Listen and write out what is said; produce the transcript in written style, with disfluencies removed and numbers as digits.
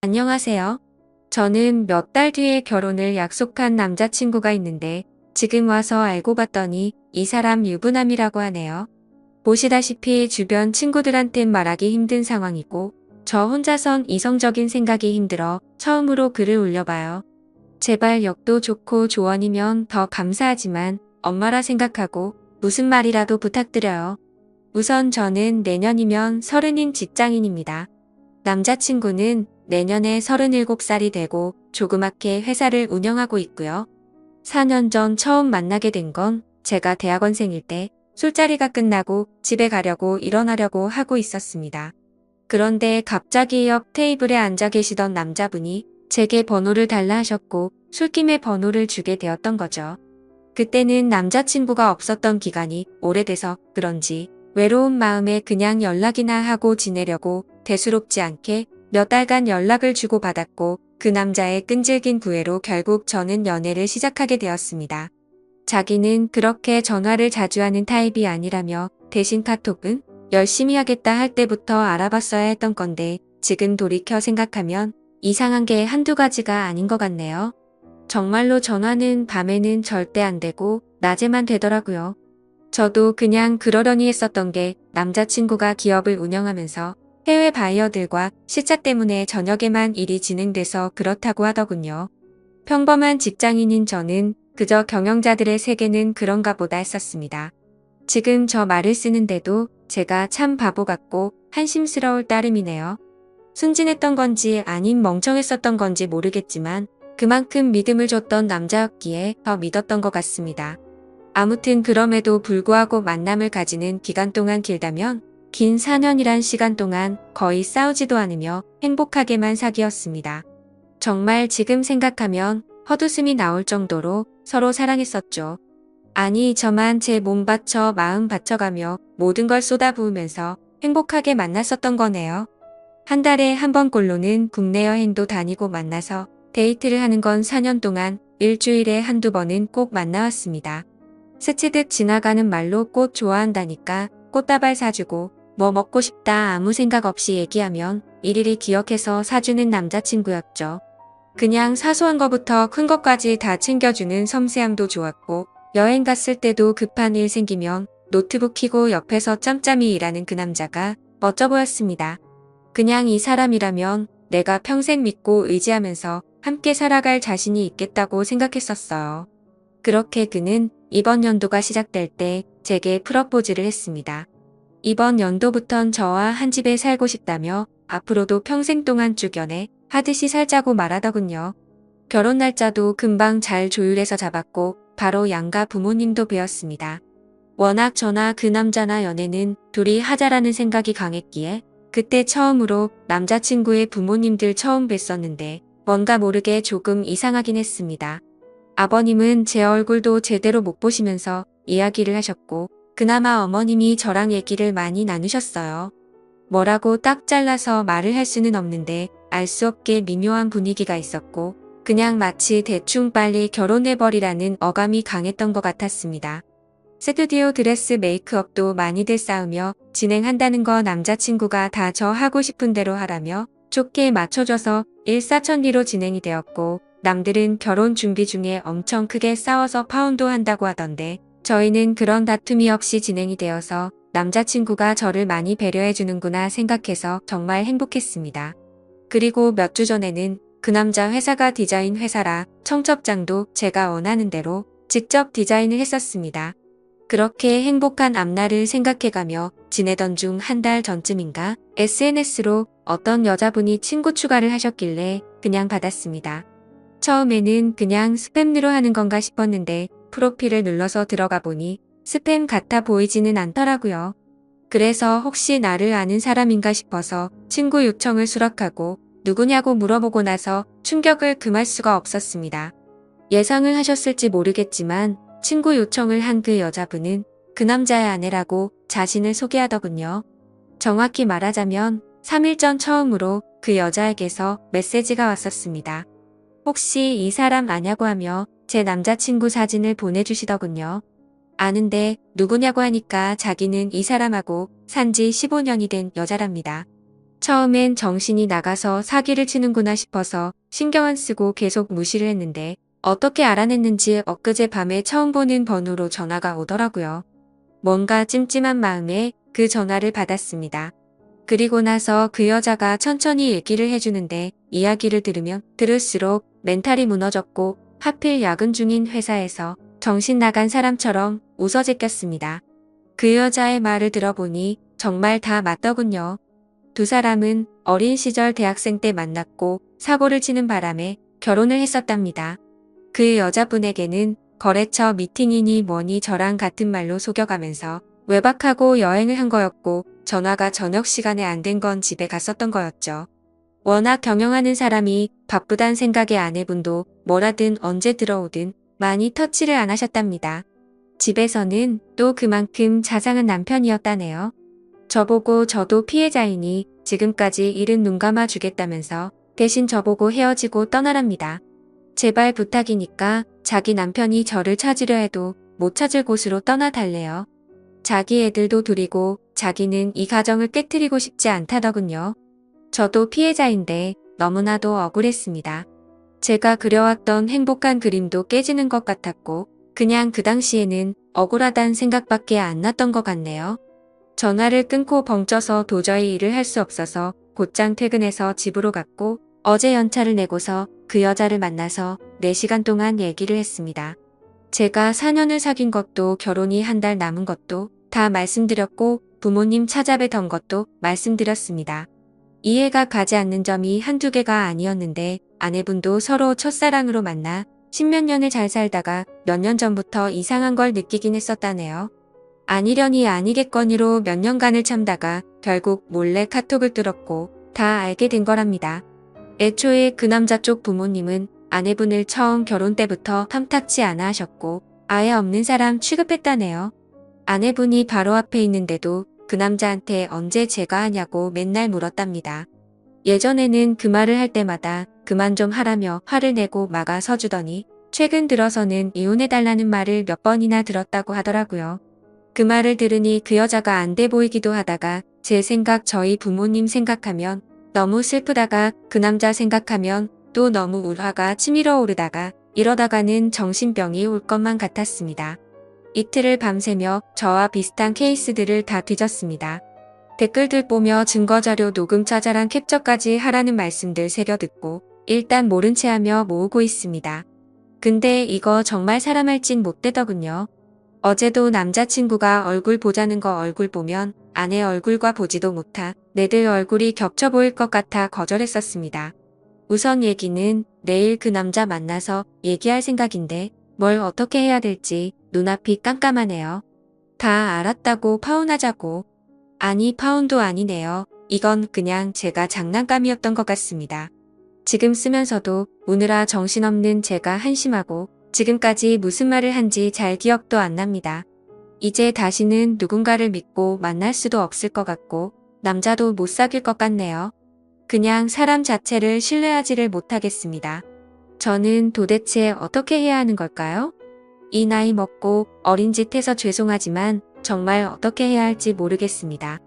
안녕하세요. 저는 몇 달 뒤에 결혼을 약속한 남자친구가 있는데 지금 와서 알고 봤더니 이 사람 유부남이라고 하네요. 보시다시피 주변 친구들한텐 말하기 힘든 상황이고 저 혼자선 이성적인 생각이 힘들어 처음으로 글을 올려봐요. 제발 역도 좋고 조언이면 더 감사하지만 엄마라 생각하고 무슨 말이라도 부탁드려요. 우선 저는 내년이면 30인 직장인입니다. 남자친구는 내년에 37살이 되고 조그맣게 회사를 운영하고 있고요. 4년 전 처음 만나게 된 건 제가 대학원생일 때 술자리가 끝나고 집에 가려고 일어나려고 하고 있었습니다. 그런데 갑자기 옆 테이블에 앉아 계시던 남자분이 제게 번호를 달라 하셨고 술김에 번호를 주게 되었던 거죠. 그때는 남자친구가 없었던 기간이 오래돼서 그런지 외로운 마음에 그냥 연락이나 하고 지내려고 대수롭지 않게 몇 달간 연락을 주고받았고 그 남자의 끈질긴 구애로 결국 저는 연애를 시작하게 되었습니다. 자기는 그렇게 전화를 자주 하는 타입이 아니라며 대신 카톡은 열심히 하겠다 할 때부터 알아봤어야 했던 건데 지금 돌이켜 생각하면 이상한 게 한두 가지가 아닌 것 같네요. 정말로 전화는 밤에는 절대 안 되고 낮에만 되더라고요. 저도 그냥 그러려니 했었던 게 남자친구가 기업을 운영하면서 해외 바이어들과 시차 때문에 저녁에만 일이 진행돼서 그렇다고 하더군요. 평범한 직장인인 저는 그저 경영자들의 세계는 그런가 보다 했었습니다. 지금 저 말을 쓰는데도 제가 참 바보 같고 한심스러울 따름이네요. 순진했던 건지 아님 멍청했었던 건지 모르겠지만 그만큼 믿음을 줬던 남자였기에 더 믿었던 것 같습니다. 아무튼 그럼에도 불구하고 만남을 가지는 기간 동안 길다면 긴 4년이란 시간 동안 거의 싸우지도 않으며 행복하게만 사귀었습니다. 정말 지금 생각하면 헛웃음이 나올 정도로 서로 사랑했었죠. 아니 저만 제 몸 바쳐 마음 바쳐가며 모든 걸 쏟아부으면서 행복하게 만났었던 거네요. 한 달에 한 번꼴로는 국내 여행도 다니고 만나서 데이트를 하는 건 4년 동안 일주일에 한두 번은 꼭 만나왔습니다. 스치듯 지나가는 말로 꽃 좋아한다니까 꽃다발 사주고 뭐 먹고 싶다 아무 생각 없이 얘기하면 일일이 기억해서 사주는 남자친구였죠. 그냥 사소한 거부터 큰 것까지 다 챙겨주는 섬세함도 좋았고 여행 갔을 때도 급한 일 생기면 노트북 켜고 옆에서 짬짬이 일하는 그 남자가 멋져 보였습니다. 그냥 이 사람이라면 내가 평생 믿고 의지하면서 함께 살아갈 자신이 있겠다고 생각했었어요. 그렇게 그는 이번 연도가 시작될 때 제게 프러포즈를 했습니다. 이번 연도부턴 저와 한 집에 살고 싶다며 앞으로도 평생 동안 쭉 연애 하듯이 살자고 말하더군요. 결혼 날짜도 금방 잘 조율해서 잡았고 바로 양가 부모님도 뵈었습니다. 워낙 저나 그 남자나 연애는 둘이 하자라는 생각이 강했기에 그때 처음으로 남자친구의 부모님들 처음 뵀었는데 뭔가 모르게 조금 이상하긴 했습니다. 아버님은 제 얼굴도 제대로 못 보시면서 이야기를 하셨고 그나마 어머님이 저랑 얘기를 많이 나누셨어요. 뭐라고 딱 잘라서 말을 할 수는 없는데 알 수 없게 미묘한 분위기가 있었고 그냥 마치 대충 빨리 결혼해버리라는 어감이 강했던 것 같았습니다. 스튜디오 드레스 메이크업도 많이들 싸우며 진행한다는 거 남자친구가 다 저 하고 싶은 대로 하라며 좋게 맞춰줘서 일사천리로 진행이 되었고 남들은 결혼 준비 중에 엄청 크게 싸워서 파혼도 한다고 하던데 저희는 그런 다툼이 없이 진행이 되어서 남자친구가 저를 많이 배려해주는구나 생각해서 정말 행복했습니다. 그리고 몇 주 전에는 그 남자 회사가 디자인 회사라 청첩장도 제가 원하는 대로 직접 디자인을 했었습니다. 그렇게 행복한 앞날을 생각해가며 지내던 중 한 달 전쯤인가 SNS로 어떤 여자분이 친구 추가를 하셨길래 그냥 받았습니다. 처음에는 그냥 스팸으로 하는 건가 싶었는데 프로필을 눌러서 들어가 보니 스팸 같아 보이지는 않더라고요. 그래서 혹시 나를 아는 사람인가 싶어서 친구 요청을 수락하고 누구냐고 물어보고 나서 충격을 금할 수가 없었습니다. 예상을 하셨을지 모르겠지만 친구 요청을 한 그 여자분은 그 남자의 아내라고 자신을 소개하더군요. 정확히 말하자면 3일 전 처음으로 그 여자에게서 메시지가 왔었습니다. 혹시 이 사람 아냐고 하며 제 남자친구 사진을 보내주시더군요. 아는데 누구냐고 하니까 자기는 이 사람하고 산지 15년이 된 여자랍니다. 처음엔 정신이 나가서 사기를 치는구나 싶어서 신경 안 쓰고 계속 무시를 했는데 어떻게 알아냈는지 엊그제 밤에 처음 보는 번호로 전화가 오더라고요. 뭔가 찜찜한 마음에 그 전화를 받았습니다. 그리고 나서 그 여자가 천천히 얘기를 해주는데 이야기를 들으면 들을수록 멘탈이 무너졌고 하필 야근 중인 회사에서 정신 나간 사람처럼 웃어 제꼈습니다. 그 여자의 말을 들어보니 정말 다 맞더군요. 두 사람은 어린 시절 대학생 때 만났고 사고를 치는 바람에 결혼을 했었답니다. 그 여자분에게는 거래처 미팅이니 뭐니 저랑 같은 말로 속여가면서 외박하고 여행을 한 거였고 전화가 저녁 시간에 안 된 건 집에 갔었던 거였죠. 워낙 경영하는 사람이 바쁘단 생각에 아내분도 뭐라든 언제 들어오든 많이 터치를 안 하셨답니다. 집에서는 또 그만큼 자상한 남편이었다네요. 저보고 저도 피해자이니 지금까지 일은 눈 감아 주겠다면서 대신 저보고 헤어지고 떠나랍니다. 제발 부탁이니까 자기 남편이 저를 찾으려 해도 못 찾을 곳으로 떠나달래요. 자기 애들도 둘이고 자기는 이 가정을 깨트리고 싶지 않다더군요. 저도 피해자인데 너무나도 억울했습니다. 제가 그려왔던 행복한 그림도 깨지는 것 같았고 그냥 그 당시에는 억울하단 생각밖에 안 났던 것 같네요. 전화를 끊고 벙쪄서 도저히 일을 할 수 없어서 곧장 퇴근해서 집으로 갔고 어제 연차를 내고서 그 여자를 만나서 4시간 동안 얘기를 했습니다. 제가 4년을 사귄 것도 결혼이 한 달 남은 것도 다 말씀드렸고 부모님 찾아뵈던 것도 말씀드렸습니다. 이해가 가지 않는 점이 한두 개가 아니었는데 아내분도 서로 첫사랑으로 만나 10몇 년을 잘 살다가 몇 년 전부터 이상한 걸 느끼긴 했었다네요. 아니려니 아니겠거니로 몇 년간을 참다가 결국 몰래 카톡을 뚫었고 다 알게 된 거랍니다. 애초에 그 남자 쪽 부모님은 아내분을 처음 결혼 때부터 탐탁치 않아 하셨고 아예 없는 사람 취급했다네요. 아내분이 바로 앞에 있는데도 그 남자한테 언제 제가 하냐고 맨날 물었답니다. 예전에는 그 말을 할 때마다 그만 좀 하라며 화를 내고 막아 서주더니 최근 들어서는 이혼해달라는 말을 몇 번이나 들었다고 하더라고요. 그 말을 들으니 그 여자가 안 돼 보이기도 하다가 제 생각 저희 부모님 생각하면 너무 슬프다가 그 남자 생각하면 또 너무 울화가 치밀어 오르다가 이러다가는 정신병이 올 것만 같았습니다. 이틀을 밤새며 저와 비슷한 케이스들을 다 뒤졌습니다. 댓글들 보며 증거자료 녹음 찾아란 캡처까지 하라는 말씀들 새겨 듣고 일단 모른 채 하며 모으고 있습니다. 근데 이거 정말 사람 할 짓 못 되더군요. 어제도 남자친구가 얼굴 보자는 거 얼굴 보면 아내 얼굴과 보지도 못하 내들 얼굴이 겹쳐 보일 것 같아 거절했었습니다. 우선 얘기는 내일 그 남자 만나서 얘기할 생각인데 뭘 어떻게 해야 될지 눈앞이 깜깜하네요. 다 알았다고 파혼하자고. 아니 파혼도 아니네요. 이건 그냥 제가 장난감이었던 것 같습니다. 지금 쓰면서도 우느라 정신없는 제가 한심하고 지금까지 무슨 말을 한지 잘 기억도 안 납니다. 이제 다시는 누군가를 믿고 만날 수도 없을 것 같고 남자도 못 사귈 것 같네요. 그냥 사람 자체를 신뢰하지를 못하겠습니다. 저는 도대체 어떻게 해야 하는 걸까요? 이 나이 먹고 어린 짓 해서 죄송하지만 정말 어떻게 해야 할지 모르겠습니다.